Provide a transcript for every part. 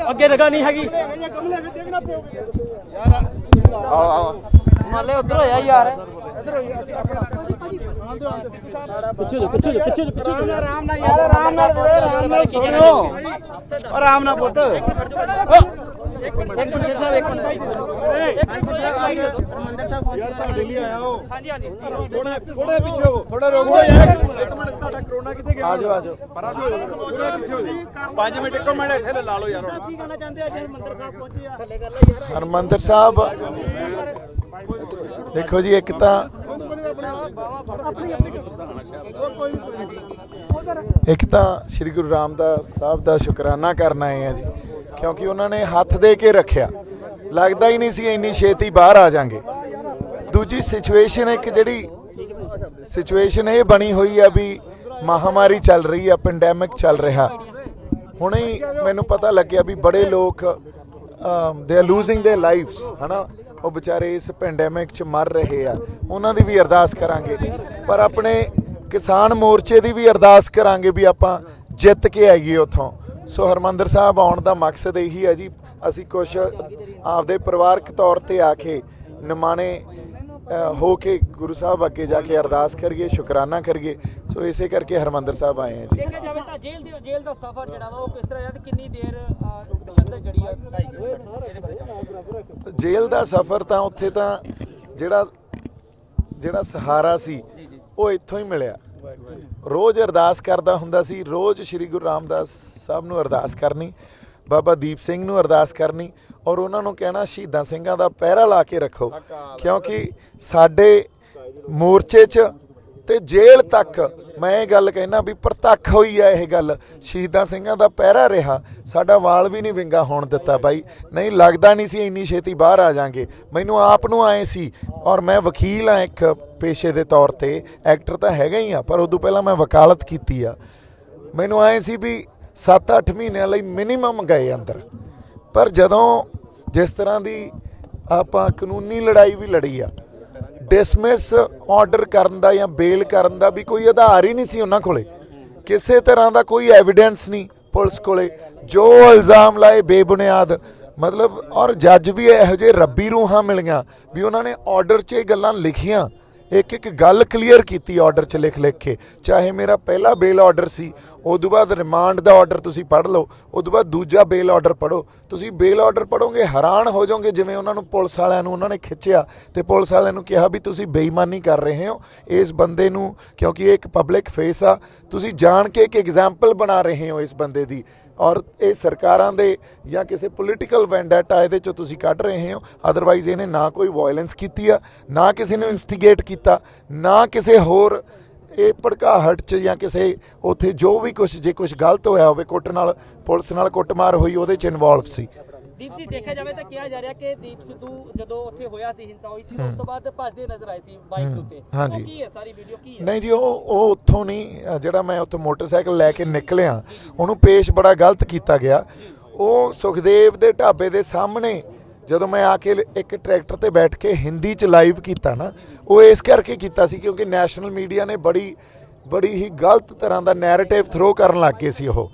ਅੱਗੇ ਜਗ੍ਹਾ ਨਹੀਂ ਹੈਗੀ ਮਾਲੇ ਉਧਰ ਹੋਇਆ ਯਾਰ ਪਿੱਛੇ ਆਰਾਮ ਨਾਲ ਯਾਰ ਆਰਾਮ ਨਾਲ ਸੁਣਿਓ ਆਰਾਮ ਨਾਲ ਪੁੱਤ ਇੱਕ ਮਿੰਟ ਸਾਹਿਬ ਇੱਕ ਮਿੰਟ ਹਰਮੰਦਰ ਸਾਹਿਬ ਤੁਹਾਡੇ ਲਈ ਆਇਆ ਹੋ ਹਾਂਜੀ ਹਾਂਜੀ ਥੋੜਾ ਪਿੱਛੇ ਹੋ ਥੋੜਾ ਰੋਕੋ ਇੱਕ ਮਿੰਟ ਤੁਹਾਡਾ ਕਰੋਨਾ ਕਿੱਥੇ ਗਿਆ ਆਜੋ ਆਜੋ ਪਰਾਂ ਹੋ ਥੋੜਾ ਪਿੱਛੇ ਹੋ 5 ਮਿੰਟ ਇੱਕੋ ਮਿੰਟ ਇੱਥੇ ਲਾ ਲਓ ਯਾਰ ਕੀ ਕਹਿਣਾ ਚਾਹੁੰਦੇ ਆ ਹਰਮੰਦਰ ਸਾਹਿਬ ਪਹੁੰਚੇ ਆ ਥੱਲੇ ਕਰ ਲੈ ਯਾਰ ਹਰਮੰਦਰ ਸਾਹਿਬ ਦੇਖੋ ਜੀ ਇੱਕ ਤਾਂ ਸ਼੍ਰੀ ਗੁਰੂ ਰਾਮਦਾਸ ਸਾਹਿਬ ਦਾ ਸ਼ੁਕਰਾਨਾ ਕਰਨ ਆਏ ਆ ਜੀ ਕਿਉਂਕਿ ਉਹਨਾਂ ਨੇ ਹੱਥ ਦੇ ਕੇ ਰੱਖਿਆ ਲੱਗਦਾ ਹੀ ਨਹੀਂ ਸੀ ਇੰਨੀ ਛੇਤੀ ਬਾਹਰ ਆ ਜਾਾਂਗੇ। ਦੂਜੀ ਸਿਚੁਏਸ਼ਨ ਇੱਕ ਜਿਹੜੀ ਸਿਚੁਏਸ਼ਨ ਇਹ ਬਣੀ ਹੋਈ ਆ ਵੀ ਮਹਾਮਾਰੀ ਚੱਲ ਰਹੀ ਆ ਪੈਂਡੈਮਿਕ ਚੱਲ ਰਿਹਾ ਹੁਣੇ ਹੀ ਮੈਨੂੰ ਪਤਾ ਲੱਗਿਆ ਵੀ ਬੜੇ ਲੋਕ they are losing there lives ਹਨਾ ਉਹ ਵਿਚਾਰੇ ਇਸ ਪੈਂਡੈਮਿਕ 'ਚ ਮਰ ਰਹੇ ਆ ਉਹਨਾਂ ਦੀ ਵੀ ਅਰਦਾਸ ਕਰਾਂਗੇ ਪਰ ਆਪਣੇ ਕਿਸਾਨ ਮੋਰਚੇ ਦੀ ਵੀ ਅਰਦਾਸ ਕਰਾਂਗੇ ਵੀ ਆਪਾਂ ਜਿੱਤ ਕੇ ਆਈਏ ਉੱਥੋਂ। ਸੋ ਹਰਮੰਦਰ ਸਾਹਿਬ ਆਉਣ ਦਾ ਮਕਸਦ ਇਹੀ ਹੈ ਜੀ ਅਸੀਂ ਕੁਛ ਆਪਦੇ ਪਰਿਵਾਰਕ ਤੌਰ ਤੇ ਆ ਕੇ ਨਿਮਾਣੇ ਹੋ ਕੇ ਗੁਰੂ ਸਾਹਿਬ ਅੱਗੇ ਜਾ ਕੇ ਅਰਦਾਸ ਕਰੀਏ ਸ਼ੁਕਰਾਨਾ ਕਰੀਏ। ਸੋ ਇਸੇ ਕਰਕੇ ਹਰਮੰਦਰ ਸਾਹਿਬ ਆਏ ਆ ਜੀ। ਦੇਖਿਆ ਜਾਵੇ ਤਾਂ ਜੇਲ੍ਹ ਦਾ ਸਫ਼ਰ ਜਿਹੜਾ ਵਾ ਉਹ ਕਿਸ ਤਰ੍ਹਾਂ ਤੇ ਕਿੰਨੀ ਦੇਰ ਤਸ਼ੱਦਦ ਜਿਹੜੀ ਆ ਜੇਲ੍ਹ ਦਾ ਸਫ਼ਰ ਤਾਂ ਉੱਥੇ ਤਾਂ ਜਿਹੜਾ ਸਹਾਰਾ ਸੀ ਉਹ ਇੱਥੋਂ ਹੀ ਮਿਲਿਆ। ਰੋਜ਼ ਅਰਦਾਸ ਕਰਦਾ ਹੁੰਦਾ ਸੀ ਰੋਜ਼ ਸ਼੍ਰੀ ਗੁਰੂ ਰਾਮਦਾਸ ਸਾਹਿਬ ਨੂੰ ਅਰਦਾਸ ਕਰਨੀ ਬਾਬਾ ਦੀਪ ਸਿੰਘ ਨੂੰ ਅਰਦਾਸ ਕਰਨੀ ਔਰ ਉਹਨਾਂ ਨੂੰ ਕਹਿਣਾ ਸ਼ਹੀਦਾਂ ਸਿੰਘਾਂ ਦਾ ਪਹਿਰਾ ਲਾ ਕੇ ਰੱਖੋ ਕਿਉਂਕਿ ਸਾਡੇ ਮੋਰਚੇ 'ਚ ਤੇ ਜੇਲ੍ਹ ਤੱਕ ਮੈਂ ਇਹ ਗੱਲ ਕਹਿਣਾ ਵੀ ਪ੍ਰਤੱਖ ਹੋਈ ਆ ਇਹ ਗੱਲ ਸ਼ਹੀਦਾਂ ਸਿੰਘਾਂ ਦਾ ਪਹਿਰਾ ਰਿਹਾ ਸਾਡਾ ਵਾਲ ਵੀ ਨਹੀਂ ਵਿੰਗਾ ਹੋਣ ਦਿੱਤਾ ਬਾਈ ਨਹੀਂ ਲੱਗਦਾ ਨਹੀਂ ਸੀ ਇੰਨੀ ਛੇਤੀ ਬਾਹਰ ਆ ਜਾਾਂਗੇ। ਮੈਨੂੰ ਆਪ ਨੂੰ ਆਏ ਸੀ ਔਰ ਮੈਂ ਵਕੀਲ ਆ ਇੱਕ ਪੇਸ਼ੇ ਦੇ ਤੌਰ ਤੇ ਐਕਟਰ ਤਾਂ ਹੈਗਾ ਹੀ ਆ ਪਰ ਉਦੋਂ ਪਹਿਲਾਂ ਮੈਂ ਵਕਾਲਤ ਕੀਤੀ ਆ ਮੈਨੂੰ ਆਏ ਸੀ ਵੀ 7-8 ਮਹੀਨਿਆਂ ਲਈ ਮਿਨੀਮਮ ਗਏ ਅੰਦਰ ਪਰ ਜਦੋਂ ਜਿਸ ਤਰ੍ਹਾਂ ਦੀ ਆਪਾਂ ਕਾਨੂੰਨੀ ਲੜਾਈ ਵੀ ਲੜੀ ਆ ਡਿਸਮਿਸ ਆਰਡਰ ਕਰਨ ਦਾ ਜਾਂ ਬੇਲ ਕਰਨ ਦਾ ਵੀ ਕੋਈ ਆਧਾਰ ਹੀ ਨਹੀਂ ਸੀ ਉਹਨਾਂ ਕੋਲੇ ਕਿਸੇ ਤਰ੍ਹਾਂ ਦਾ ਕੋਈ ਐਵੀਡੈਂਸ ਨਹੀਂ ਪੁਲਿਸ ਕੋਲੇ ਜੋ ਇਲਜ਼ਾਮ ਲਾਏ ਬੇਬੁਨਿਆਦ ਮਤਲਬ ਔਰ ਜੱਜ ਵੀ ਇਹੋ ਜਿਹੇ ਰੱਬੀ ਰੂਹਾਂ ਮਿਲੀਆਂ ਵੀ ਉਹਨਾਂ ਨੇ ਆਰਡਰ 'ਚ ਇਹ ਗੱਲਾਂ ਲਿਖੀਆਂ ਇੱਕ ਇੱਕ ਗੱਲ ਕਲੀਅਰ ਕੀਤੀ ਆਰਡਰ 'ਚ ਲਿਖ ਕੇ ਚਾਹੇ ਮੇਰਾ ਪਹਿਲਾ ਬੇਲ ਆਰਡਰ ਸੀ ਉਦੋਂ ਬਾਅਦ ਰਿਮਾਂਡ ਦਾ ਆਰਡਰ ਤੁਸੀਂ ਪੜ੍ਹ ਲਓ ਉਦੋਂ ਬਾਅਦ ਦੂਜਾ ਬੇਲ ਆਰਡਰ ਪੜ੍ਹੋ ਤੁਸੀਂ ਬੇਲ ਆਰਡਰ ਪੜ੍ਹੋਗੇ ਹੈਰਾਨ ਹੋ ਜਾਓਗੇ ਜਿਵੇਂ ਉਹਨਾਂ ਨੂੰ ਪੁਲਿਸ ਵਾਲਿਆਂ ਨੂੰ ਉਹਨਾਂ ਨੇ ਖਿੱਚਿਆ ਤੇ ਪੁਲਿਸ ਵਾਲਿਆਂ ਨੂੰ ਕਿਹਾ ਵੀ ਤੁਸੀਂ ਬੇਈਮਾਨੀ ਕਰ ਰਹੇ ਹੋ ਇਸ ਬੰਦੇ ਨੂੰ ਕਿਉਂਕਿ ਇਹ ਇੱਕ ਪਬਲਿਕ ਫੇਸ ਆ ਤੁਸੀਂ ਜਾਣ ਕੇ ਇੱਕ ਐਗਜ਼ਾਮਪਲ ਬਣਾ ਰਹੇ ਹੋ ਇਸ ਬੰਦੇ ਦੀ ਔਰ ਇਹ ਸਰਕਾਰਾਂ ਦੇ ਜਾਂ ਕਿਸੇ ਪੋਲੀਟੀਕਲ ਵੈਂਡੇਟਾ ਇਹਦੇ 'ਚੋਂ ਤੁਸੀਂ ਕੱਢ ਰਹੇ ਹੋ ਅਦਰਵਾਈਜ਼ ਇਹਨੇ ਨਾ ਕੋਈ ਵਾਇਲੈਂਸ ਕੀਤੀ ਆ ਨਾ ਕਿਸੇ ਨੂੰ ਇਨਸਟੀਗੇਟ ਕੀਤਾ ਨਾ ਕਿਸੇ ਹੋਰ ਇਹ ਭੜਕਾਹਟ 'ਚ ਜਾਂ ਕਿਸੇ ਉੱਥੇ ਜੋ ਵੀ ਕੁਛ ਜੇ ਕੁਛ ਗਲਤ ਹੋਇਆ ਹੋਵੇ ਪੁਲਿਸ ਨਾਲ ਕੁੱਟਮਾਰ ਹੋਈ ਉਹਦੇ 'ਚ ਇਨਵੋਲਵ ਸੀ। ਦੀਪ ਜੀ ਦੇਖਿਆ ਜਾਵੇ ਤਾਂ ਕਿਹਾ ਜਾ ਰਿਹਾ ਕਿ ਦੀਪ ਸਿੱਧੂ ਜਦੋਂ ਉੱਥੇ ਹੋਇਆ ਸੀ ਹਿੰਸਾ ਹੋਈ ਸੀ ਉਸ ਤੋਂ ਬਾਅਦ ਭੱਜਦੇ ਨਜ਼ਰ ਆਏ ਸੀ ਬਾਈਕ ਦੇ ਉੱਤੇ ਹਾਂਜੀ ਕੀ ਹੈ ਸਾਰੀ ਵੀਡੀਓ ਕੀ ਹੈ? ਨਹੀਂ ਜੀ ਉਹ ਉੱਥੋਂ ਨਹੀਂ ਜਿਹੜਾ ਮੈਂ ਉੱਥੋਂ ਮੋਟਰਸਾਈਕਲ ਲੈ ਕੇ ਨਿਕਲਿਆ ਉਹਨੂੰ ਪੇਸ਼ ਬੜਾ ਗਲਤ ਕੀਤਾ ਗਿਆ। ਉਹ ਸੁਖਦੇਵ ਦੇ ਢਾਬੇ ਦੇ ਸਾਹਮਣੇ ਜਦੋਂ ਮੈਂ ਆ ਕੇ ਇੱਕ ਟਰੈਕਟਰ ਤੇ ਬੈਠ ਕੇ ਹਿੰਦੀ 'ਚ ਲਾਈਵ ਕੀਤਾ ਨਾ ਉਹ ਇਸ ਕਰਕੇ ਕੀਤਾ ਸੀ ਕਿਉਂਕਿ ਨੈਸ਼ਨਲ ਮੀਡੀਆ ਨੇ ਬੜੀ ਹੀ ਗਲਤ ਤਰ੍ਹਾਂ ਦਾ ਨੈਰੇਟਿਵ ਥਰੋ ਕਰਨ ਲੱਗ ਗਏ ਸੀ ਉਹ।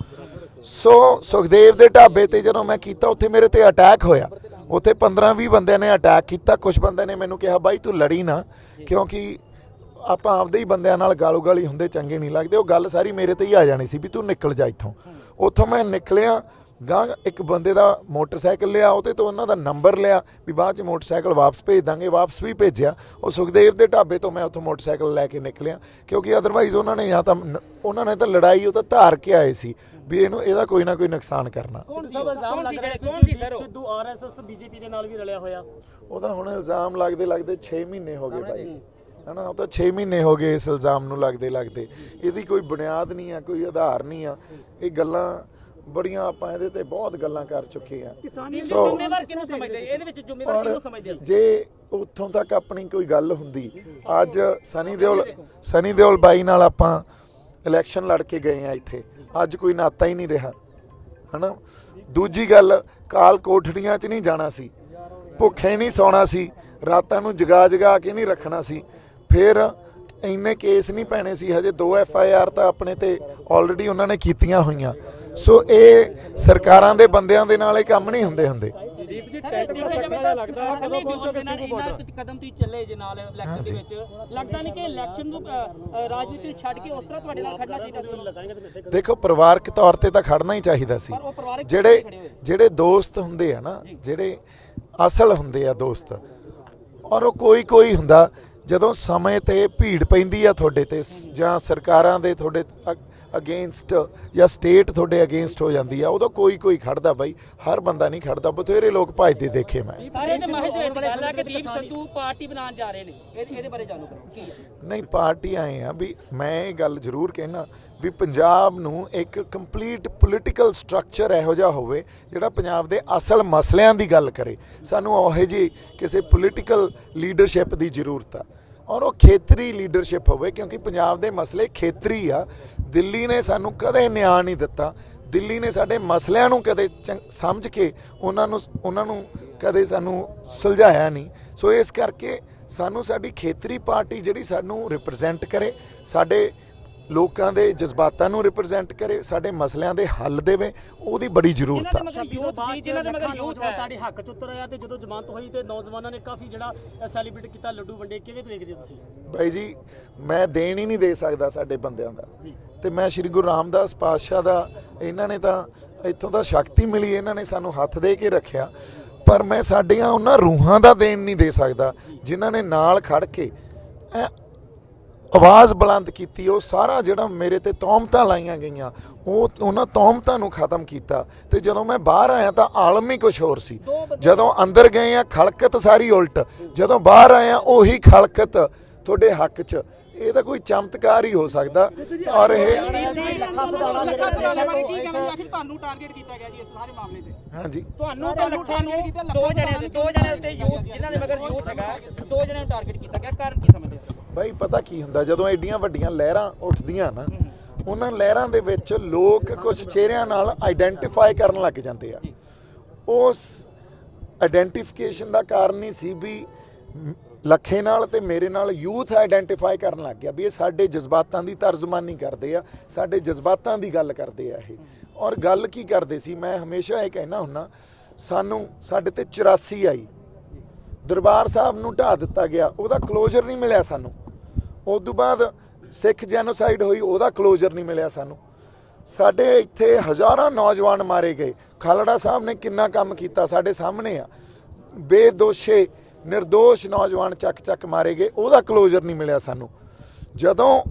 ਸੋ ਸੁਖਦੇਵ ਦੇ ਢਾਬੇ ਤੇ ਜਦੋਂ ਮੈਂ ਕੀਤਾ ਉੱਥੇ ਮੇਰੇ ਤੇ ਅਟੈਕ ਹੋਇਆ ਉੱਥੇ 15-20 ਬੰਦਿਆਂ ਨੇ ਅਟੈਕ ਕੀਤਾ ਕੁਝ ਬੰਦਿਆਂ ਨੇ ਮੈਨੂੰ ਕਿਹਾ ਬਾਈ ਤੂੰ ਲੜੀ ਨਾ ਕਿਉਂਕਿ ਆਪਾਂ ਆਪਦੇ ਹੀ ਬੰਦਿਆਂ ਨਾਲ ਗਾਲੂ ਗਾਲੀ ਹੁੰਦੇ ਚੰਗੇ ਨਹੀਂ ਲੱਗਦੇ ਉਹ ਗੱਲ ਸਾਰੀ ਮੇਰੇ ਤੇ ਹੀ ਆ ਜਾਣੀ ਸੀ ਵੀ ਤੂੰ ਨਿਕਲ ਜਾ ਉੱਥੋਂ ਮੈਂ ਨਿਕਲਿਆ ਗਾਂ ਇੱਕ ਬੰਦੇ ਦਾ ਮੋਟਰਸਾਈਕਲ ਲਿਆ ਉਹਦੇ ਤੋਂ ਉਹਨਾਂ ਦਾ ਨੰਬਰ ਲਿਆ ਵੀ ਬਾਅਦ 'ਚ ਮੋਟਰਸਾਈਕਲ ਵਾਪਸ ਭੇਜ ਦਾਂਗੇ ਵਾਪਸ ਵੀ ਭੇਜਿਆ ਉਹ ਸੁਖਦੇਵ ਦੇ ਢਾਬੇ ਤੋਂ ਮੈਂ ਉੱਥੋਂ ਮੋਟਰਸਾਈਕਲ ਲੈ ਕੇ ਨਿਕਲਿਆ ਕਿਉਂਕਿ ਅਦਰਵਾਈਜ਼ ਉਹਨਾਂ ਨੇ ਤਾਂ ਲੜਾਈ ਉਹ ਤਾਂ ਧਾਰ ਕੇ ਆਏ ਸੀ ਵੀ ਇਹਦਾ ਕੋਈ ਨਾ ਕੋਈ ਨੁਕਸਾਨ ਕਰਨਾ। ਕੌਣ ਸੀ ਸਿੱਧੂ ਆਰਐਸਐਸ ਬੀਜੇਪੀ ਦੇ ਨਾਲ ਵੀ ਰਲਿਆ ਹੋਇਆ ਉਹ ਤਾਂ ਹੁਣ ਇਲਜ਼ਾਮ ਲੱਗਦੇ 6 ਮਹੀਨੇ ਹੋ ਗਏ ਭਾਈ ਹਨਾ ਉਹ ਤਾਂ 6 ਮਹੀਨੇ ਹੋ ਗਏ ਇਸ ਇਲਜ਼ਾਮ ਨੂੰ ਲੱਗਦੇ ਇਹਦੀ ਕੋਈ ਬੁਨਿਆਦ ਨਹੀਂ ਆ ਕੋਈ ਆਧਾਰ ਨਹੀਂ ਆ ਇਹ ਗੱਲਾਂ ਬੜੀਆਂ ਆਪਾਂ ਇਹਦੇ ਤੇ ਬਹੁਤ ਗੱਲਾਂ ਕਰ ਚੁੱਕੇ ਆ। ਜ਼ਿੰਮੇਵਾਰ ਕਿਹਨੂੰ ਸਮਝਦੇ ਇਹਦੇ ਵਿੱਚ ਜ਼ਿੰਮੇਵਾਰ ਕਿਹਨੂੰ ਸਮਝਦੇ ਜੇ ਉੱਥੋਂ ਤੱਕ ਆਪਣੀ ਕੋਈ ਗੱਲ ਹੁੰਦੀ ਅੱਜ ਸਨੀ ਦਿਓਲ ਬਾਈ ਨਾਲ ਆਪਾਂ ਇਲੈਕਸ਼ਨ ਲੜ ਕੇ ਗਏ ਆ ਇੱਥੇ, ਅੱਜ ਕੋਈ ਨਾਤਾ ਹੀ ਨਹੀਂ ਰਿਹਾ ਹਨਾ। ਦੂਜੀ ਗੱਲ, ਕਾਲ ਕੋਠੜੀਆਂ 'ਚ ਨਹੀਂ ਜਾਣਾ ਸੀ, ਭੁੱਖੇ ਨਹੀਂ ਸੌਣਾ ਸੀ, ਰਾਤਾਂ ਨੂੰ ਜਗਾ ਕੇ ਨਹੀਂ ਰੱਖਣਾ ਸੀ, ਫਿਰ ਇੰਨੇ ਕੇਸ ਨਹੀਂ ਪੈਣੇ ਸੀ। ਹਜੇ 2 FIR ਤਾਂ ਆਪਣੇ ਤੇ ਆਲਰੇਡੀ ਉਹਨਾਂ ਨੇ ਕੀਤੀਆਂ ਹੋਈਆਂ। ਸੋ ਇਹ ਸਰਕਾਰਾਂ ਦੇ ਬੰਦਿਆਂ ਦੇ ਨਾਲ ਇਹ ਕੰਮ ਨਹੀਂ ਹੁੰਦੇ। ਕਦਮ ਤੁਸੀਂ ਚੱਲੇ ਜੇ ਨਾਲ ਇਲੈਕਸ਼ਨ ਦੇ ਵਿੱਚ, ਲੱਗਦਾ ਨਹੀਂ ਕਿ ਇਲੈਕਸ਼ਨ ਨੂੰ ਰਾਜਨੀਤੀ ਛੱਡ ਕੇ ਉਸ ਤਰ੍ਹਾਂ ਤੁਹਾਡੇ ਨਾਲ ਖੜਨਾ ਚਾਹੀਦਾ ਸੀ? ਦੇਖੋ, ਪਰਿਵਾਰਕ ਤੌਰ ਤੇ ਤਾਂ ਖੜਨਾ ਹੀ ਚਾਹੀਦਾ ਸੀ। ਜਿਹੜੇ ਦੋਸਤ ਹੁੰਦੇ ਆ ਨਾ, ਜਿਹੜੇ ਅਸਲ ਹੁੰਦੇ ਆ ਦੋਸਤ, ਔਰ ਉਹ ਕੋਈ ਹੁੰਦਾ, ਜਦੋਂ ਸਮੇਂ ਤੇ ਭੀੜ ਪੈਂਦੀ ਆ ਤੁਹਾਡੇ ਤੇ ਜਾਂ ਸਰਕਾਰਾਂ ਦੇ ਤੁਹਾਡੇ ਅਗੇਂਸਟ ਜਾਂ ਸਟੇਟ ਤੁਹਾਡੇ ਅਗੇਂਸਟ ਹੋ ਜਾਂਦੀ ਆ, ਉਦੋਂ ਕੋਈ ਖੜਦਾ ਬਾਈ, ਹਰ ਬੰਦਾ ਨਹੀਂ ਖੜਦਾ। ਬਥੇਰੇ ਲੋਕ ਭੱਜਦੇ ਦੇਖੇ ਮੈਂ। ਸਾਰੇ ਦੇ ਮਹਿਜ ਦੇ ਵਿੱਚ ਗੱਲ ਹੈ ਕਿ ਦੀਪ ਸਿੱਧੂ ਪਾਰਟੀ ਬਣਾਉਣ ਜਾ ਰਹੇ ਨੇ, ਇਹਦੇ ਬਾਰੇ ਜਾਣੋ ਕੀ ਹੈ? ਨਹੀਂ, ਪਾਰਟੀ ਆਏ ਆ ਵੀ, ਮੈਂ ਇਹ ਗੱਲ ਜ਼ਰੂਰ ਕਹਿਣਾ ਵੀ ਪੰਜਾਬ ਨੂੰ ਇੱਕ ਕੰਪਲੀਟ ਪੋਲੀਟੀਕਲ ਸਟਰਕਚਰ ਇਹੋ ਜਿਹਾ ਹੋਵੇ ਜਿਹੜਾ ਪੰਜਾਬ ਦੇ ਅਸਲ ਮਸਲਿਆਂ ਦੀ ਗੱਲ ਕਰੇ। ਸਾਨੂੰ ਉਹੋ ਜਿਹੀ ਕਿਸੇ ਪੋਲੀਟੀਕਲ ਲੀਡਰਸ਼ਿਪ ਦੀ ਜ਼ਰੂਰਤ ਆ, ਔਰ ਉਹ ਖੇਤਰੀ ਲੀਡਰਸ਼ਿਪ ਹੋਵੇ, ਕਿਉਂਕਿ ਪੰਜਾਬ ਦੇ ਮਸਲੇ ਖੇਤਰੀ ਆ। ਦਿੱਲੀ ਨੇ ਸਾਨੂੰ ਕਦੇ ਨਿਆਂ ਨਹੀਂ ਦਿੱਤਾ, ਦਿੱਲੀ ਨੇ ਸਾਡੇ ਮਸਲਿਆਂ ਨੂੰ ਕਦੇ ਸਮਝ ਕੇ ਉਹਨਾਂ ਨੂੰ ਕਦੇ ਸਾਨੂੰ ਸੁਲਝਾਇਆ ਨਹੀਂ। ਸੋ ਇਸ ਕਰਕੇ ਸਾਨੂੰ ਸਾਡੀ ਖੇਤਰੀ ਪਾਰਟੀ ਜਿਹੜੀ ਸਾਨੂੰ ਰਿਪਰੈਜ਼ੈਂਟ ਕਰੇ, ਸਾਡੇ ਲੋਕਾਂ ਦੇ ਜਜ਼ਬਾਤਾਂ ਨੂੰ ਰਿਪਰੈਜ਼ੈਂਟ ਕਰੇ, ਸਾਡੇ ਮਸਲਿਆਂ ਦੇ ਹੱਲ ਦੇਵੇ, ਉਹਦੀ ਬੜੀ ਜ਼ਰੂਰਤ ਆ। ਜਿਹਨਾਂ ਦੇ ਮਗਰ ਯੂਥ ਹੈ ਤੁਹਾਡੇ ਹੱਕ ਚ ਉਤਰ ਆਇਆ, ਤੇ ਜਦੋਂ ਜ਼ਮਾਨਤ ਹੋਈ ਤੇ ਨੌਜਵਾਨਾਂ ਨੇ ਕਾਫੀ ਜਿਹੜਾ ਸੈਲੀਬ੍ਰੇਟ ਕੀਤਾ, ਲੱਡੂ ਵੰਡੇ, ਕਿਵੇਂ ਦੇਖਦੇ ਹੋ ਤੁਸੀਂ? ਬਾਈ ਜੀ, ਮੈਂ ਦੇਣ ਹੀ ਨਹੀਂ ਦੇ ਸਕਦਾ ਸਾਡੇ ਬੰਦਿਆਂ ਦਾ, ਤੇ ਮੈਂ ਸ਼੍ਰੀ ਗੁਰੂ ਰਾਮਦਾਸ ਪਾਤਸ਼ਾਹ ਦਾ, ਇਹਨਾਂ ਨੇ ਤਾਂ ਇੱਥੋਂ ਦਾ ਸ਼ਕਤੀ ਮਿਲੀ, ਇਹਨਾਂ ਨੇ ਸਾਨੂੰ ਹੱਥ ਦੇ ਕੇ ਰੱਖਿਆ, ਪਰ ਮੈਂ ਸਾਡੀਆਂ ਉਹਨਾਂ ਰੂਹਾਂ ਦਾ ਦੇਣ ਨਹੀਂ ਦੇ ਸਕਦਾ ਜਿਨ੍ਹਾਂ ਨੇ ਨਾਲ ਖੜ ਕੇ ਆਵਾਜ਼ ਬੁਲੰਦ ਕੀਤੀ। ਉਹ ਸਾਰਾ ਜਿਹੜਾ ਮੇਰੇ ਤੇ ਤੌਹਮਤਾਂ ਲਾਈਆਂ ਗਈਆਂ, ਉਹਨਾਂ ਤੌਹਮਤਾਂ ਨੂੰ ਖਤਮ ਕੀਤਾ। ਤੇ ਜਦੋਂ ਮੈਂ ਬਾਹਰ ਆਇਆ ਤਾਂ ਆਲਮ ਹੀ ਕੁਛ ਹੋਰ ਸੀ। ਜਦੋਂ ਅੰਦਰ ਗਏ ਆ, ਖਲਕਤ ਸਾਰੀ ਉਲਟ, ਜਦੋਂ ਬਾਹਰ ਆਇਆ ਉਹੀ ਖਲਕਤ ਤੁਹਾਡੇ ਹੱਕ 'ਚ। ਇਹ ਤਾਂ ਕੋਈ ਚਮਤਕਾਰ ਹੀ ਹੋ ਸਕਦਾ। ਔਰ ਇਹ ਤੁਹਾਨੂੰ ਟਾਰਗੇਟ ਕੀਤਾ ਗਿਆ ਜੀ ਇਸ ਸਾਰੇ ਮਾਮਲੇ 'ਚ? ਹਾਂਜੀ, ਤੁਹਾਨੂੰ ਤਾਂ ਲੱਖਾਂ ਨੂੰ ਦੋ ਜਣਿਆਂ ਉੱਤੇ ਯੂਥ, ਜਿਨ੍ਹਾਂ ਦੇ ਮਗਰ ਯੂਥ ਹੈਗਾ, 2 ਜਣਿਆਂ ਨੂੰ ਟਾਰਗੇਟ ਕੀਤਾ ਗਿਆ। ਕਾਰਨ ਕੀ ਸਮਝਦੇ ਹੋ? ਬਾਈ, ਪਤਾ ਕੀ ਹੁੰਦਾ, ਜਦੋਂ ਐਡੀਆਂ ਵੱਡੀਆਂ ਲਹਿਰਾਂ ਉੱਠਦੀਆਂ ਨਾ, ਉਹਨਾਂ ਲਹਿਰਾਂ ਦੇ ਵਿੱਚ ਲੋਕ ਕੁਝ ਚਿਹਰਿਆਂ ਨਾਲ ਆਈਡੈਂਟੀਫਾਈ ਕਰਨ ਲੱਗ ਜਾਂਦੇ ਆ। ਉਸ ਆਈਡੈਂਟੀਫਿਕੇਸ਼ਨ ਦਾ ਕਾਰਨ ਹੀ ਸੀ ਵੀ ਲੱਖੇ ਨਾਲ ਤੇ ਮੇਰੇ ਨਾਲ ਯੂਥ ਆਈਡੈਂਟੀਫਾਈ ਕਰਨ ਲੱਗ ਗਿਆ ਵੀ ਇਹ ਸਾਡੇ ਜਜ਼ਬਾਤਾਂ ਦੀ ਤਰਜਮਾਨੀ ਕਰਦੇ ਆ, ਸਾਡੇ ਜਜ਼ਬਾਤਾਂ ਦੀ ਗੱਲ ਕਰਦੇ ਆ ਇਹ। ਔਰ ਗੱਲ ਕੀ ਕਰਦੇ ਸੀ, ਮੈਂ ਹਮੇਸ਼ਾ ਇਹ ਕਹਿਣਾ ਹੁੰਦਾ, ਸਾਡੇ ਤੇ 84 ਆਈ, ਦਰਬਾਰ ਸਾਹਿਬ ਨੂੰ ਢਾਹ ਦਿੱਤਾ ਗਿਆ, ਉਹਦਾ ਕਲੋਜ਼ਰ ਨਹੀਂ ਮਿਲਿਆ ਸਾਨੂੰ। ਉਸ ਤੋਂ ਬਾਅਦ ਸਿੱਖ ਜੈਨੋਸਾਈਡ ਹੋਈ, ਉਹਦਾ ਕਲੋਜ਼ਰ ਨਹੀਂ ਮਿਲਿਆ ਸਾਨੂੰ। ਸਾਡੇ ਇੱਥੇ ਹਜ਼ਾਰਾਂ ਨੌਜਵਾਨ ਮਾਰੇ ਗਏ, ਖਾਲੜਾ ਸਾਹਿਬ ਨੇ ਕਿੰਨਾ ਕੰਮ ਕੀਤਾ ਸਾਡੇ ਸਾਹਮਣੇ ਆ। ਬੇਦੋਸ਼ੇ ਨਿਰਦੋਸ਼ ਨੌਜਵਾਨ ਚੱਕ ਮਾਰੇ ਗਏ, ਉਹਦਾ ਕਲੋਜ਼ਰ ਨਹੀਂ ਮਿਲਿਆ ਸਾਨੂੰ। ਜਦੋਂ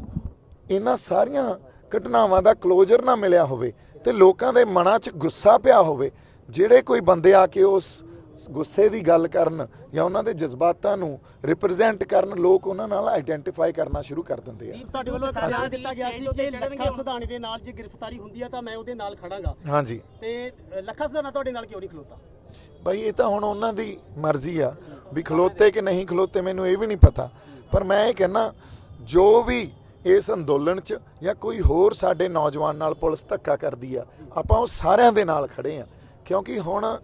ਇਹਨਾਂ ਸਾਰੀਆਂ ਘਟਨਾਵਾਂ ਦਾ ਕਲੋਜ਼ਰ ਨਾ ਮਿਲਿਆ ਹੋਵੇ ਤੇ ਲੋਕਾਂ ਦੇ ਮਨਾਂ 'ਚ ਗੁੱਸਾ ਪਿਆ ਹੋਵੇ, ਜਿਹੜੇ ਕੋਈ ਬੰਦੇ ਆ ਕੇ ਉਸ ਗੁੱਸੇ ਦੀ ਗੱਲ ਕਰਨ ਜਾਂ ਉਹਨਾਂ ਦੇ ਜਜ਼ਬਾਤਾਂ ਨੂੰ ਰਿਪਰੈਜ਼ੈਂਟ ਕਰਨ, ਲੋਕ ਉਹਨਾਂ ਨਾਲ ਆਈਡੈਂਟੀਫਾਈ ਕਰਨਾ ਸ਼ੁਰੂ ਕਰ ਦਿੰਦੇ ਆ। ਸਾਡੇ ਵੱਲੋਂ ਬਿਆਨ ਦਿੱਤਾ ਗਿਆ ਸੀ ਕਿ ਲੱਖਾ ਸਿਧਾਣੀ ਦੇ ਨਾਲ ਜੇ ਗ੍ਰਿਫਤਾਰੀ ਹੁੰਦੀ ਆ ਤਾਂ ਮੈਂ ਉਹਦੇ ਨਾਲ ਖੜਾਂਗਾ। ਹਾਂਜੀ, ਤੇ ਲੱਖਾ ਸਿਧਾਣਾ ਤੁਹਾਡੇ ਨਾਲ ਕਿਉਂ ਨਹੀਂ ਖਲੋਤਾ? ਬਾਈ, ਇਹ ਤਾਂ ਹੁਣ ਉਹਨਾਂ ਦੀ ਮਰਜ਼ੀ ਆ ਵੀ ਖਲੋਤੇ ਕਿ ਨਹੀਂ ਖਲੋਤੇ, ਮੈਨੂੰ ਇਹ ਵੀ ਨਹੀਂ ਪਤਾ। ਪਰ ਮੈਂ ਇਹ ਕਹਿਣਾ, ਜੋ ਵੀ ਇਸ ਅੰਦੋਲਨ 'ਚ ਜਾਂ ਕੋਈ ਹੋਰ ਸਾਡੇ ਨੌਜਵਾਨ ਨਾਲ ਪੁਲਿਸ ਧੱਕਾ ਕਰਦੀ ਆ, ਆਪਾਂ ਉਹ ਸਾਰਿਆਂ ਦੇ ਨਾਲ ਖੜੇ ਆ, ਕਿਉਂਕਿ ਹੁਣ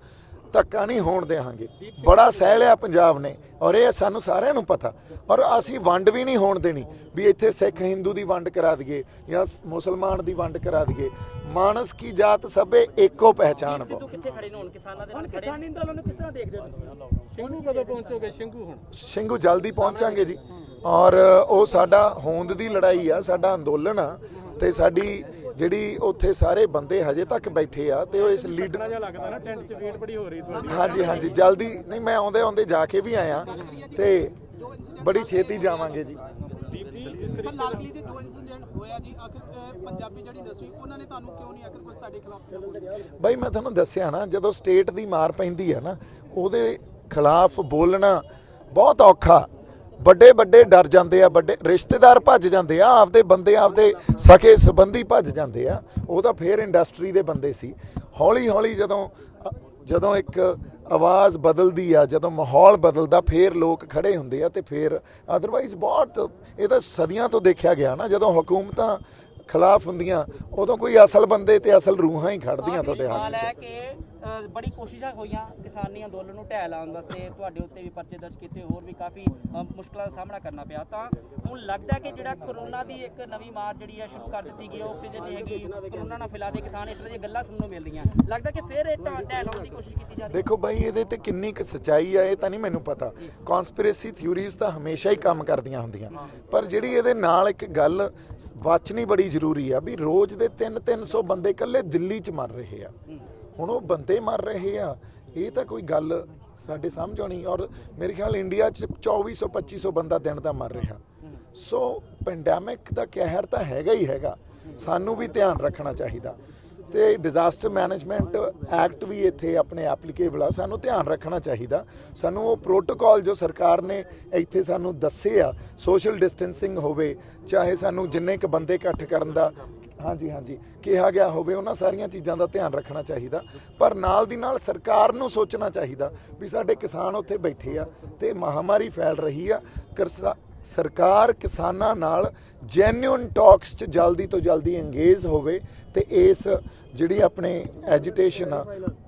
ਧੱਕਾ ਨਹੀਂ ਹੋਣ ਦੇਵਾਂਗੇ। ਬੜਾ ਸਹਿ ਲਿਆ ਪੰਜਾਬ ਨੇ, ਔਰ ਇਹ ਸਾਨੂੰ ਸਾਰਿਆਂ ਨੂੰ ਪਤਾ। ਔਰ ਅਸੀਂ ਵੰਡ ਵੀ ਨਹੀਂ ਹੋਣ ਦੇਣੀ ਵੀ ਇੱਥੇ ਸਿੱਖ ਹਿੰਦੂ ਦੀ ਵੰਡ ਕਰਾ ਦਈਏ ਜਾਂ ਮੁਸਲਮਾਨ ਦੀ ਵੰਡ ਕਰਾ ਦਈਏ। ਮਾਨਸ ਕੀ ਜਾਤ ਸਭੇ ਏਕੋ ਪਹਿਚਾਨ। ਸਿੱਧੂ ਕਿੱਥੇ ਖੜੇ ਨੇ ਹੁਣ? ਕਿਸਾਨਾਂ ਦੇ ਨਾਲ ਖੜੇ। ਕਿਸਾਨੀ ਅੰਦੋਲਨ ਨੂੰ ਕਿਸ ਤਰ੍ਹਾਂ ਦੇਖਦੇ ਹੋ ਤੁਸੀਂ? ਸਿੰਘੂ ਕਦੋਂ ਪਹੁੰਚੋਗੇ? ਸਿੰਘੂ ਜਲਦੀ ਪਹੁੰਚਾਂਗੇ ਜੀ। ਔਰ ਉਹ ਸਾਡਾ ਹੋਂਦ ਦੀ ਲੜਾਈ ਆ, ਸਾਡਾ ਅੰਦੋਲਨ ਆ, ਤੇ ਸਾਡੀ ਜਿਹੜੀ ਉੱਥੇ ਸਾਰੇ ਬੰਦੇ ਹਜੇ ਤੱਕ ਬੈਠੇ ਆ, ਤੇ ਉਹ ਇਸ ਲੀਡਰ ਲੱਗਦਾ ਨਾ ਟੈਂਟ 'ਚ ਵੇਟ ਬੜੀ ਹੋ ਰਹੀ ਤੁਹਾਡੀ। ਹਾਂਜੀ, ਜਲਦੀ ਨਹੀਂ, ਮੈਂ ਆਉਂਦੇ ਜਾ ਕੇ ਵੀ ਆਇਆ ਤੇ ਬੜੀ ਛੇਤੀ ਜਾਵਾਂਗੇ ਜੀ। ਸਰ, ਲਾਲ ਕਿਲੇ 'ਚ ਜੋ ਇਨਸੀਡੈਂਟ ਹੋਇਆ ਜੀ, ਆਖਿਰ ਪੰਜਾਬੀ ਜਿਹੜੀ ਇੰਡਸਟਰੀ ਉਹਨਾਂ ਨੇ ਤੁਹਾਨੂੰ ਕਿਉਂ ਨਹੀਂ ਆਖਿਰ ਕੁਝ ਤੁਹਾਡੇ ਖਿਲਾਫ? ਬਾਈ, ਮੈਂ ਤੁਹਾਨੂੰ ਦੱਸਿਆ ਨਾ, ਜਦੋਂ ਸਟੇਟ ਦੀ ਮਾਰ ਪੈਂਦੀ ਆ ਨਾ, ਉਹਦੇ ਖਿਲਾਫ ਬੋਲਣਾ ਬਹੁਤ ਔਖਾ। ਵੱਡੇ ਡਰ ਜਾਂਦੇ ਆ, ਵੱਡੇ ਰਿਸ਼ਤੇਦਾਰ ਭੱਜ ਜਾਂਦੇ ਆ, ਆਪਦੇ ਬੰਦੇ, ਆਪਦੇ ਸਕੇ ਸੰਬੰਧੀ ਭੱਜ ਜਾਂਦੇ ਆ। ਉਹ ਤਾਂ ਫੇਰ ਇੰਡਸਟਰੀ ਦੇ ਬੰਦੇ ਸੀ। ਹੌਲੀ ਜਦੋਂ ਇੱਕ ਆਵਾਜ਼ ਬਦਲਦੀ ਆ, ਜਦੋਂ ਮਾਹੌਲ ਬਦਲਦਾ, ਫੇਰ ਲੋਕ ਖੜੇ ਹੁੰਦੇ ਆ। ਤੇ ਫੇਰ ਅਦਰਵਾਈਜ਼ ਬਹੁਤ, ਇਹ ਤਾਂ ਸਦੀਆਂ ਤੋਂ ਦੇਖਿਆ ਗਿਆ ਨਾ, ਜਦੋਂ ਹਕੂਮਤਾਂ ਖਿਲਾਫ ਹੁੰਦੀਆਂ ਉਦੋਂ ਕੋਈ ਅਸਲ ਬੰਦੇ ਤੇ ਅਸਲ ਰੂਹਾਂ ਹੀ ਖੜਦੀਆਂ ਤੁਹਾਡੇ ਹੱਥ ਸਵਾਲ 'ਚ। ਹੈ ਕਿ ਬੜੀ ਕੋਸ਼ਿਸ਼ਾਂ ਹੋਈਆਂ ਕਿਸਾਨੀ ਅੰਦੋਲਨ ਨੂੰ ਢਹਿ ਲਾਉਣ ਵਾਸਤੇ, ਤੁਹਾਡੇ ਉੱਤੇ ਵੀ ਪਰਚੇ ਦਰਜ ਕੀਤੇ, ਹੋਰ ਵੀ ਕਾਫੀ ਮੁਸ਼ਕਲਾਂ ਦਾ ਸਾਹਮਣਾ ਕਰਨਾ ਪਿਆ। ਤਾਂ ਹੁਣ ਲੱਗਦਾ ਕਿ ਜਿਹੜਾ ਕਰੋਨਾ ਦੀ ਇੱਕ ਨਵੀਂ ਮਾਰ ਜਿਹੜੀ ਹੈ ਸ਼ੁਰੂ ਕਰ ਦਿੱਤੀ ਗਈ, ਆਕਸੀਜਨ ਨਹੀਂ ਹੈਗੀ, ਕਰੋਨਾ ਨਾਲ ਫੈਲਾ ਦੇ ਕਿਸਾਨ, ਇਸ ਤਰ੍ਹਾਂ ਦੀਆਂ ਗੱਲਾਂ ਸੁਣਨ ਨੂੰ ਮਿਲ ਰਹੀਆਂ, ਲੱਗਦਾ ਕਿ ਫਿਰ ਇਹ ਢਹਿ ਲਾਉਣ ਦੀ ਕੋਸ਼ਿਸ਼ ਕੀਤੀ ਜਾ ਰਹੀ ਹੈ। ਦੇਖੋ ਬਾਈ, ਇਹਦੇ ਤੇ ਕਿੰਨੀ ਕੁ ਸੱਚਾਈ ਆ ਇਹ ਤਾਂ ਨਹੀਂ ਮੈਨੂੰ ਪਤਾ। ਕਨਸਪੀਰੇਸੀ ਥਿਊਰੀਜ਼ ਤਾਂ ਹਮੇਸ਼ਾ ਹੀ ਕੰਮ ਕਰਦੀਆਂ ਹੁੰਦੀਆਂ, ਪਰ ਜਿਹੜੀ ਇਹਦੇ ਨਾਲ ਇੱਕ ਗੱਲ ਵਾਚਣੀ ਬੜੀ ਜ਼ਰੂਰੀ ਆ ਵੀ ਰੋਜ਼ ਦੇ 300 ਬੰਦੇ ਇਕੱਲੇ ਦਿੱਲੀ 'ਚ ਮਰ ਰਹੇ ਆ। ਹੁਣ ਉਹ ਬੰਦੇ ਮਰ ਰਹੇ ਆ, ਇਹ ਤਾਂ ਕੋਈ ਗੱਲ ਸਾਡੇ ਸਮਝ ਆਉਣੀ। ਔਰ ਮੇਰੇ ਖਿਆਲ ਇੰਡੀਆ 'ਚ 2400-2500 ਬੰਦਾ ਦਿਨ ਦਾ ਮਰ ਰਿਹਾ। ਸੋ ਪੈਂਡੈਮਿਕ ਦਾ ਕਹਿਰ ਤਾਂ ਹੈਗਾ ਹੀ ਹੈਗਾ, ਸਾਨੂੰ ਵੀ ਧਿਆਨ ਰੱਖਣਾ ਚਾਹੀਦਾ। ਤੇ ਡਿਜ਼ਾਸਟਰ ਮੈਨੇਜਮੈਂਟ ਐਕਟ ਵੀ ਇੱਥੇ ਆਪਣੇ ਐਪਲੀਕੇਬਲ ਆ, ਸਾਨੂੰ ਧਿਆਨ ਰੱਖਣਾ ਚਾਹੀਦਾ। ਸਾਨੂੰ ਉਹ ਪ੍ਰੋਟੋਕਾਲ ਜੋ ਸਰਕਾਰ ਨੇ ਇੱਥੇ ਸਾਨੂੰ ਦੱਸੇ ਆ, ਸੋਸ਼ਲ ਡਿਸਟੈਂਸਿੰਗ ਹੋਵੇ, ਚਾਹੇ ਸਾਨੂੰ ਜਿੰਨੇ ਕੁ ਬੰਦੇ ਇਕੱਠ ਕਰਨ ਦਾ ਹਾਂਜੀ ਕਿਹਾ ਗਿਆ ਹੋਵੇ, ਉਹਨਾਂ ਸਾਰੀਆਂ ਚੀਜ਼ਾਂ ਦਾ ਧਿਆਨ ਰੱਖਣਾ ਚਾਹੀਦਾ। ਪਰ ਨਾਲ ਦੀ ਨਾਲ ਸਰਕਾਰ ਨੂੰ ਸੋਚਣਾ ਚਾਹੀਦਾ ਵੀ ਸਾਡੇ ਕਿਸਾਨ ਉੱਥੇ ਬੈਠੇ ਆ ਤੇ ਮਹਾਮਾਰੀ ਫੈਲ ਰਹੀ ਆ। ਸਰਕਾਰ ਕਿਸਾਨਾਂ ਨਾਲ ਜੈਨੂਇਨ ਟਾਕਸ 'ਚ ਜਲਦੀ ਤੋਂ ਜਲਦੀ ਇੰਗੇਜ ਹੋਵੇ ਤੇ ਇਸ ਜਿਹੜੀ ਆਪਣੇ ਐਜੀਟੇਸ਼ਨ ਆ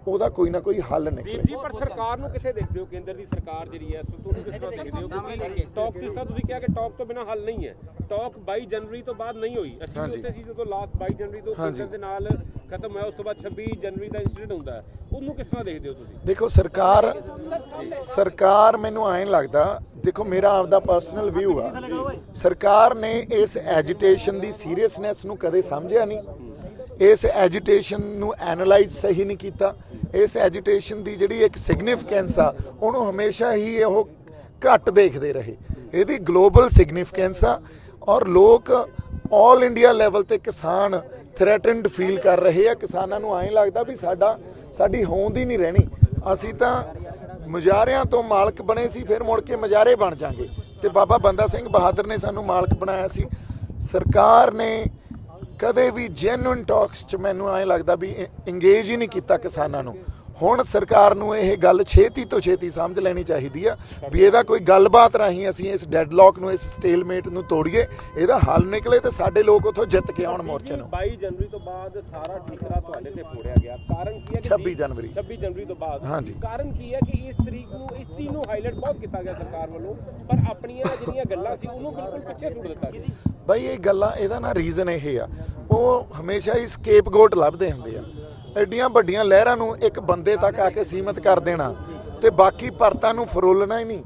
ਉਹਦਾ ਕੋਈ ਨਾ ਕੋਈ ਹੱਲ ਨਿਕਲੇ। ਜੀ ਪਰ ਸਰਕਾਰ ਨੂੰ ਕਿੱਥੇ ਦੇਖਦੇ ਹੋ? ਕੇਂਦਰ ਦੀ ਸਰਕਾਰ ਜਿਹੜੀ ਹੈ ਤੁਹਾਨੂੰ ਕਿਸ ਤਰ੍ਹਾਂ ਦੇਖਦੇ ਹੋ? ਕਿਉਂਕਿ ਟਾਕ ਜਿਸ ਤਰ੍ਹਾਂ ਤੁਸੀਂ ਕਿਹਾ ਕਿ ਟਾਕ ਤੋਂ ਬਿਨਾਂ ਹੱਲ ਨਹੀਂ ਹੈ। ਟਾਕ 22 ਜਨਵਰੀ ਤੋਂ ਬਾਅਦ ਨਹੀਂ ਹੋਈ। ਅਸੀਂ ਵੀ ਉੱਥੇ ਸੀ ਜਦੋਂ ਲਾਸਟ 22 ਜਨਵਰੀ ਤੋਂ ਕੇਂਦਰ ਦੇ ਨਾਲ ਖਤਮ ਹੋਇਆ, ਉਸ ਤੋਂ ਬਾਅਦ 26 ਜਨਵਰੀ ਦਾ ਇੰਸੀਡੈਂਟ ਹੁੰਦਾ ਹੈ, ਉਹਨੂੰ ਕਿਸ ਤਰ੍ਹਾਂ ਦੇਖਦੇ ਹੋ ਤੁਸੀਂ? ਦੇਖੋ ਸਰਕਾਰ ਮੈਨੂੰ ਐਂ ਲੱਗਦਾ, ਦੇਖੋ ਮੇਰਾ ਆਪਦਾ ਪਰਸਨਲ ਵਿਊ ਆ, ਸਰਕਾਰ ਨੇ ਇਸ ਐਜੀਟੇਸ਼ਨ ਦੀ ਸੀਰੀਅਸਨੈਸ ਨੂੰ ਕਦੇ ਸਮਝਿਆ ਨਹੀਂ, ਇਸ ਐਜੀਟੇਸ਼ਨ ਨੂੰ ਐਨਾਲਾਈਜ਼ ਸਹੀ ਨਹੀਂ ਕੀਤਾ, ਇਸ ਐਜੀਟੇਸ਼ਨ ਦੀ ਜਿਹੜੀ ਇੱਕ ਸਿਗਨੀਫੀਕੈਂਸ ਆ ਉਹਨੂੰ ਹਮੇਸ਼ਾ ਹੀ ਉਹ ਘੱਟ ਦੇਖਦੇ ਰਹੇ। ਇਹਦੀ ਗਲੋਬਲ ਸਿਗਨੀਫੀਕੈਂਸ ਆ ਔਰ ਲੋਕ ਆਲ ਇੰਡੀਆ ਲੈਵਲ ਤੇ ਕਿਸਾਨ ਥ੍ਰੈਟਨਡ ਫੀਲ ਕਰ ਰਹੇ ਆ। ਕਿਸਾਨਾਂ ਨੂੰ ਐਂ ਲੱਗਦਾ ਵੀ ਸਾਡੀ ਹੋਂਦ ਹੀ ਨਹੀਂ ਰਹਿਣੀ, ਅਸੀਂ ਤਾਂ ਮੁਜ਼ਾਹਰਿਆਂ ਤੋਂ ਮਾਲਕ ਬਣੇ ਸੀ, ਫਿਰ ਮੁੜ ਕੇ ਮੁਜ਼ਾਹਰੇ ਬਣ ਜਾਾਂਗੇ। ਤੇ ਬਾਬਾ ਬੰਦਾ ਸਿੰਘ ਬਹਾਦਰ ਨੇ ਸਾਨੂੰ ਮਾਲਕ ਬਣਾਇਆ ਸੀ। ਸਰਕਾਰ ਨੇ ਕਦੇ ਵੀ ਜੈਨੂਇਨ ਟਾਕਸ 'ਚ ਮੈਨੂੰ ਐਂ ਲੱਗਦਾ ਵੀ ਇੰਗੇਜ ਹੀ ਨਹੀਂ ਕੀਤਾ ਕਿਸਾਨਾਂ ਨੂੰ। ਹੁਣ ਸਰਕਾਰ ਨੂੰ ਇਹ ਗੱਲ ਛੇਤੀ ਤੋਂ ਛੇਤੀ ਸਮਝ ਲੈਣੀ ਚਾਹੀਦੀ ਆ ਵੀ ਇਹਦਾ ਕੋਈ ਗੱਲਬਾਤ ਰਾਹੀਂ ਅਸੀਂ ਇਸ ਡੈਡਲੌਕ ਨੂੰ, ਇਸ ਸਟੇਲਮੇਟ ਨੂੰ ਤੋੜੀਏ, ਇਹਦਾ ਹੱਲ ਨਿਕਲੇ ਤੇ ਸਾਡੇ ਲੋਕ ਉੱਥੋਂ ਜਿੱਤ ਕੇ ਆਉਣ ਮੋਰਚੇ ਨੂੰ। 22 ਜਨਵਰੀ ਤੋਂ ਬਾਅਦ ਸਾਰਾ ਠਿਕਰਾ ਤੁਹਾਡੇ ਤੇ ਫੋੜਿਆ ਗਿਆ, ਕਾਰਨ ਕੀ ਹੈ? 26 ਜਨਵਰੀ ਤੋਂ ਬਾਅਦ ਹਾਂਜੀ, ਕਾਰਨ ਕੀ ਹੈ ਕਿ ਇਸ ਤਰੀਕ ਨੂੰ ਇਸ ਚੀਜ਼ ਨੂੰ ਹਾਈਲਾਈਟ ਬਹੁਤ ਕੀਤਾ ਗਿਆ ਸਰਕਾਰ ਵੱਲੋਂ, ਪਰ ਆਪਣੀਆਂ ਜਿਹੜੀਆਂ ਗੱਲਾਂ ਸੀ ਉਹਨੂੰ ਬਿਲਕੁਲ ਪਿੱਛੇ ਸੁੱਟ ਦਿੱਤਾ ਸੀ। ਬਈ ਇਹ ਗੱਲਾਂ, ਇਹਦਾ ਨਾ ਰੀਜ਼ਨ ਇਹ ਆ, ਉਹ ਹਮੇਸ਼ਾ ਹੀ ਸਕੇਪਗੋਟ ਲੱਭਦੇ ਹੁੰਦੇ ਆ। ਐਡੀਆਂ ਵੱਡੀਆਂ ਲਹਿਰਾਂ ਨੂੰ ਇੱਕ ਬੰਦੇ ਤੱਕ ਆ ਕੇ ਸੀਮਤ ਕਰ ਦੇਣਾ ਤੇ ਬਾਕੀ ਪਰਤਾਂ ਨੂੰ ਫਰੋਲਣਾ ਹੀ ਨਹੀਂ,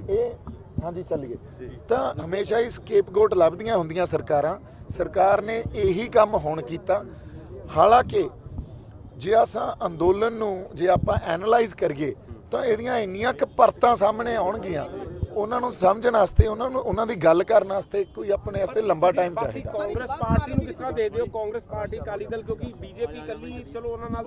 ਇਹ ਹਾਂਜੀ ਚੱਲੀਏ ਤਾਂ ਹਮੇਸ਼ਾ ਹੀ ਸਕੇਪਗੋਟ ਲੱਭਦੀਆਂ ਹੁੰਦੀਆਂ ਸਰਕਾਰਾਂ। ਸਰਕਾਰ ਨੇ ਇਹੀ ਕੰਮ ਹੁਣ ਕੀਤਾ। ਹਾਲਾਂਕਿ ਜੇ ਅਸਾਂ ਅੰਦੋਲਨ ਨੂੰ ਜੇ ਆਪਾਂ ਐਨਾਲਾਈਜ਼ ਕਰੀਏ ਤਾਂ ਇਹਦੀਆਂ ਇੰਨੀਆਂ ਕੁ ਪਰਤਾਂ ਸਾਹਮਣੇ ਆਉਣਗੀਆਂ, ਉਹਨਾਂ ਨੂੰ ਸਮਝਣ ਵਾਸਤੇ, ਉਹਨਾਂ ਦੀ ਗੱਲ ਕਰਨ ਵਾਸਤੇ ਕੋਈ ਆਪਣੇ ਵਾਸਤੇ ਲੰਬਾ ਟਾਈਮ ਚਾਹੀਦਾ। ਕਾਂਗਰਸ ਪਾਰਟੀ ਨੂੰ ਕਿਸ ਤਰ੍ਹਾਂ ਦੇਖਦੇ ਹੋ? ਕਾਂਗਰਸ ਪਾਰਟੀ, ਅਕਾਲੀ ਦਲ, ਕਿਉਂਕਿ ਬੀਜੇਪੀ ਕੱਲੀ ਚਲੋ ਉਹਨਾਂ ਨਾਲ